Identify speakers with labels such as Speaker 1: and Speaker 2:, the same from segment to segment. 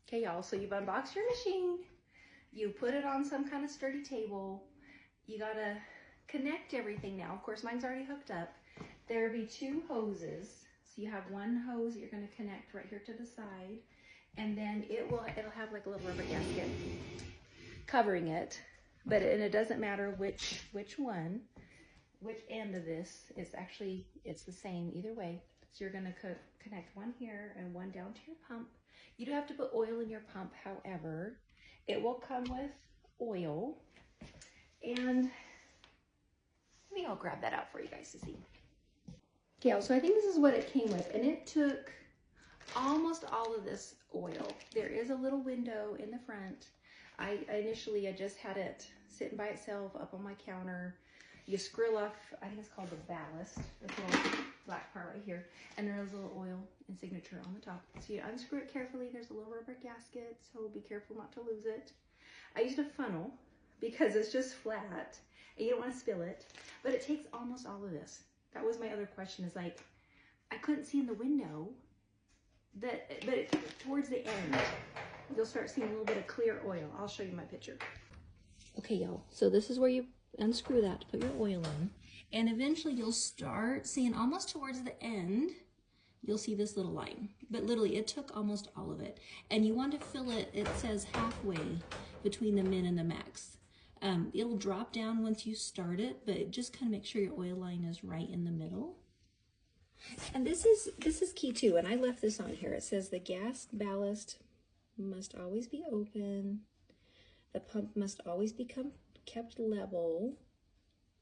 Speaker 1: Okay, y'all, so you've unboxed your machine. You put it on some kind of sturdy table. You gotta connect everything now. Of course, mine's already hooked up. There'll be 2 hoses. So you have one hose that you're gonna connect right here to the side. And then it'll have like a little rubber gasket covering it. But it doesn't matter which end of this is actually, it's the same either way. So you're gonna connect one here and one down to your pump. You do have to put oil in your pump, however, it will come with oil. And maybe I'll grab that out for you guys to see. Okay, so I think this is what it came with, and it took almost all of this oil. There is a little window in the front. Initially I just had it sitting by itself up on my counter. You screw off, I think it's called the ballast, this little black part right here, and there is a little oil and signature on the top. So you unscrew it carefully. There's a little rubber gasket, so be careful not to lose it. I used a funnel because it's just flat and you don't want to spill it, but it takes almost all of this. That was my other question, is like, I couldn't see in the window but towards the end, you'll start seeing a little bit of clear oil. I'll show you my picture. Okay, y'all, so this is where you unscrew that to put your oil in, and eventually you'll start seeing almost towards the end, you'll see this little line, but literally it took almost all of it. And you want to fill it, it says halfway between the min and the max. It'll drop down once you start it, but just kind of make sure your oil line is right in the middle. And this is key too, and I left this on here. It says the gas ballast must always be open. The pump must always be kept level.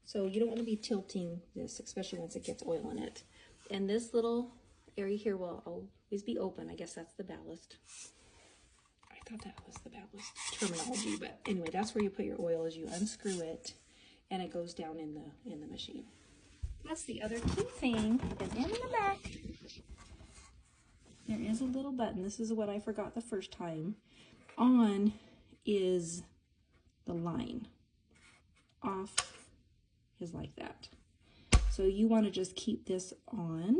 Speaker 1: So you don't want to be tilting this, especially once it gets oil in it. And this little area here will always be open. I guess that's the ballast. I thought that was the ballast terminology, but anyway, that's where you put your oil, as you unscrew it and it goes down in the machine. That's the other key thing, is in the back there is a little button. This is what I forgot the first time. On is the line, off is like that. So you want to just keep this on,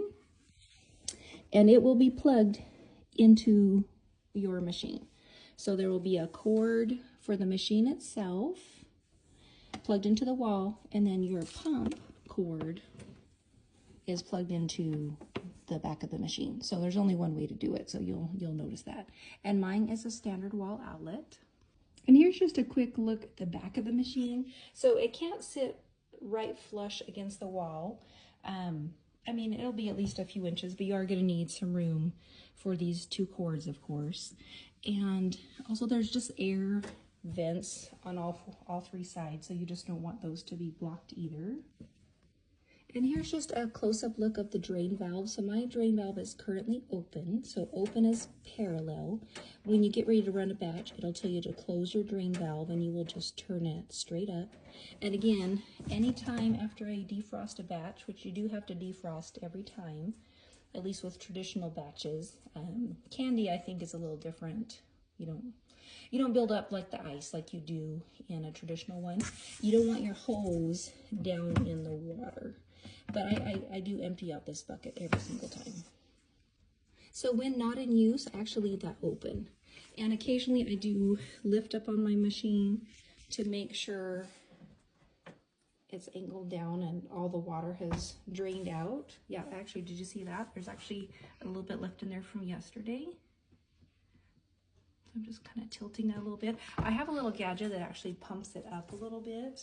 Speaker 1: and it will be plugged into your machine. So there will be a cord for the machine itself plugged into the wall, and then your pump cord is plugged into the back of the machine. So there's only one way to do it, so you'll notice that. And mine is a standard wall outlet. And here's just a quick look at the back of the machine. So it can't sit right flush against the wall. I mean, it'll be at least a few inches, but you are going to need some room for these 2 cords, of course. And also there's just air vents on all 3 sides, so you just don't want those to be blocked either. And here's just a close-up look of the drain valve. So my drain valve is currently open. So open is parallel. When you get ready to run a batch, it'll tell you to close your drain valve, and you will just turn it straight up. And again, anytime after I defrost a batch, which you do have to defrost every time, at least with traditional batches. Candy, I think, is a little different. You don't build up like the ice like you do in a traditional one. You don't want your hose down in the water. But I do empty out this bucket every single time. So when not in use, I actually leave that open. And occasionally I do lift up on my machine to make sure it's angled down and all the water has drained out. Yeah, actually, did you see that? There's actually a little bit left in there from yesterday. I'm just kind of tilting that a little bit. I have a little gadget that actually pumps it up a little bit.